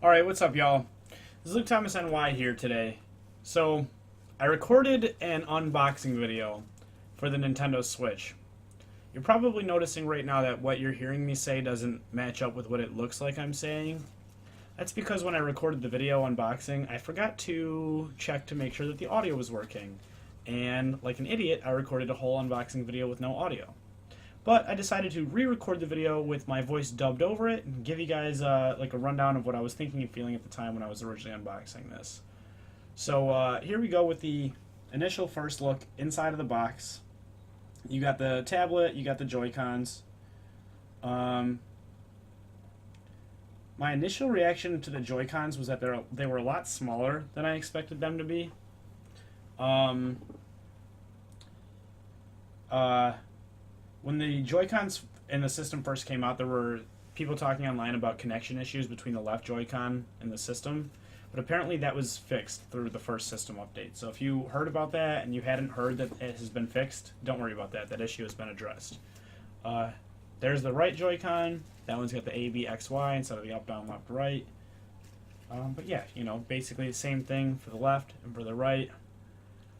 Alright, what's up, y'all? This is Luke Thomas NY here today. So, I recorded an unboxing video for the Nintendo Switch. You're probably noticing right now that what you're hearing me say doesn't match up with what it looks like I'm saying. That's because when I recorded the video unboxing, I forgot to check to make sure that the audio was working. And, like an idiot, I recorded a whole unboxing video with no audio. But I decided to re-record the video with my voice dubbed over it and give you guys like a rundown of what I was thinking and feeling at the time when I was originally unboxing this. So here we go with the initial first look inside of the box. You got the tablet, you got the Joy-Cons. My initial reaction to the Joy-Cons was that they were a lot smaller than I expected them to be. When the Joy-Cons in the system first came out, there were people talking online about connection issues between the left Joy-Con and the system, but apparently that was fixed through the first system update. So if you heard about that and you hadn't heard that it has been fixed, don't worry about that. That issue has been addressed. There's the right Joy-Con. That one's got the A, B, X, Y instead of the up, down, left, right. But yeah, basically the same thing for the left and for the right.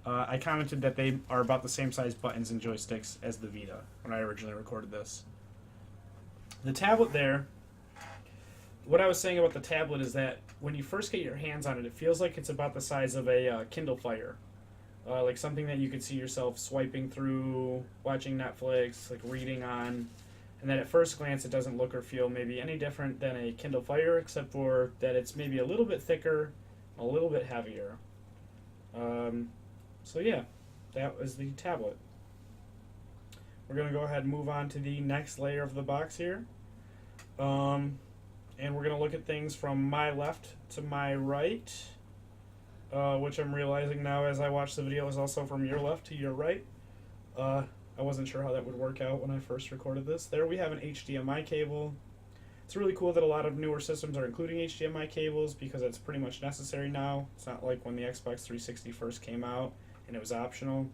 I commented that they are about the same size buttons and joysticks as the Vita when I originally recorded this. The tablet there, what I was saying about the tablet is that when you first get your hands on it, it feels like it's about the size of a Kindle Fire. Like something that you could see yourself swiping through, watching Netflix, like reading on. And then at first glance it doesn't look or feel maybe any different than a Kindle Fire, except for that it's maybe a little bit thicker, a little bit heavier. So yeah, that was the tablet. We're going to go ahead and move on to the next layer of the box here. And we're going to look at things from my left to my right, which I'm realizing now as I watch the video is also from your left to your right. I wasn't sure how that would work out when I first recorded this. There we have an HDMI cable. It's really cool that a lot of newer systems are including HDMI cables because it's pretty much necessary now. It's not like when the Xbox 360 first came out and it was optional.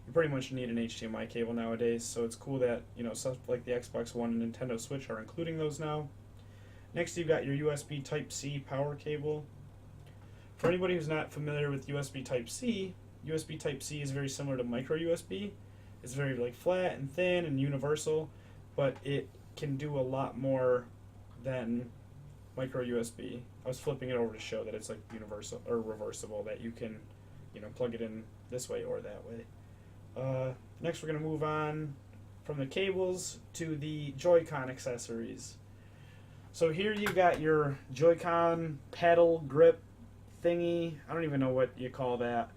You pretty much need an HDMI cable nowadays, so it's cool that stuff like the Xbox One and Nintendo Switch are including those now. Next, you've got your USB Type-C power cable. For anybody who's not familiar with USB Type-C is very similar to micro USB. It's very flat and thin and universal, but it can do a lot more than micro USB. I was flipping it over to show that it's universal or reversible, that you can plug it in this way or that way. Next, we're going to move on from the cables to the Joy-Con accessories. So here you got your Joy-Con paddle grip thingy. I don't even know what you call that,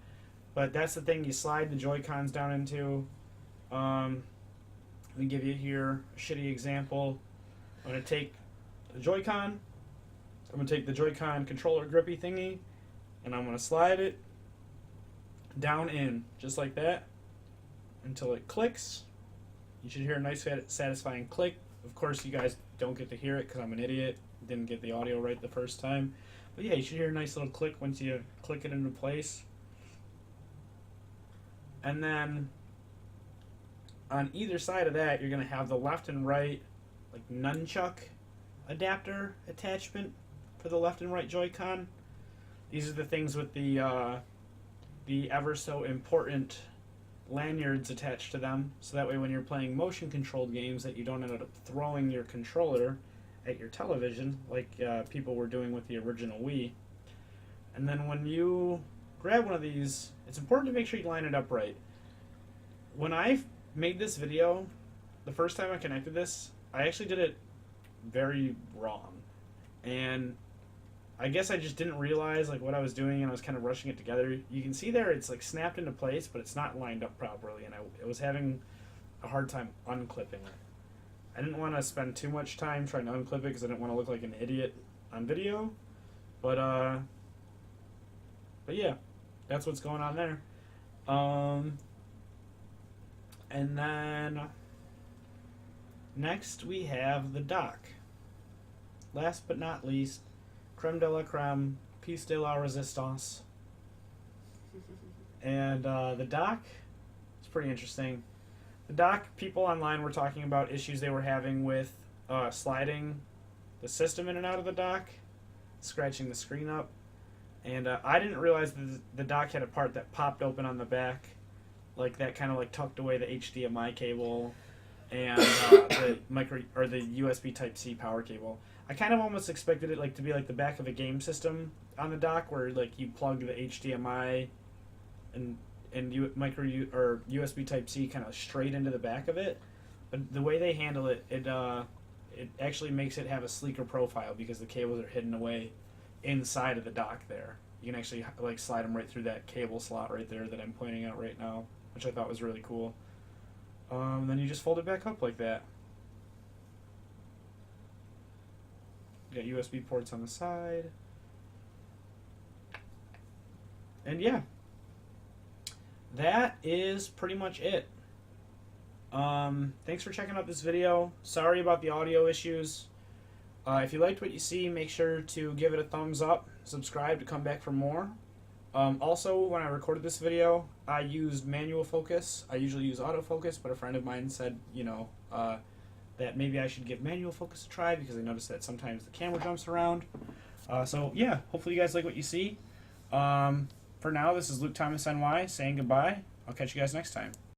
but that's the thing you slide the Joy-Cons down into. Let me give you here a shitty example. I'm going to take the Joy-Con, I'm going to take the Joy-Con controller grippy thingy, and I'm going to slide it down in, just like that, until it clicks. You should hear a nice satisfying click. Of course you guys don't get to hear it because I'm an idiot, didn't get the audio right the first time. But yeah, you should hear a nice little click once you click it into place. And then on either side of that, you're going to have the left and right nunchuck adapter attachment for the left and right Joy-Con. These are the things with the ever so important lanyards attached to them, so that way when you're playing motion controlled games that you don't end up throwing your controller at your television like people were doing with the original Wii. And then when you grab one of these, it's important to make sure you line it up right. When I made this video, the first time I connected this, I actually did it very wrong, and I guess I just didn't realize what I was doing, and I was kind of rushing it together. You can see there it's snapped into place, but it's not lined up properly, and I was having a hard time unclipping it. I didn't want to spend too much time trying to unclip it because I didn't want to look like an idiot on video, but yeah, that's what's going on there. And then next we have the dock. Last but not least, creme de la creme, piece de la resistance. And the dock is pretty interesting. The dock, people online were talking about issues they were having with sliding the system in and out of the dock. scratching the screen up. And I didn't realize that the dock had a part that popped open on the back, like that kind of like tucked away the HDMI cable and the USB Type-C power cable. I kind of almost expected it like to be like the back of a game system on the dock, where like you plug the HDMI and USB Type-C kind of straight into the back of it. But the way they handle it, it actually makes it have a sleeker profile because the cables are hidden away inside of the dock there. You can actually like slide them right through that cable slot right there that I'm pointing out right now, which I thought was really cool. Then you just fold it back up like that. You got USB ports on the side. And yeah, that is pretty much it. Thanks for checking out this video. Sorry about the audio issues. If you liked what you see, make sure to give it a thumbs up, subscribe to come back for more. Also, when I recorded this video, I used manual focus. I usually use autofocus, but a friend of mine said, that maybe I should give manual focus a try because I noticed that sometimes the camera jumps around. So yeah, hopefully you guys like what you see. For now, this is Luke Thomas NY saying goodbye. I'll catch you guys next time.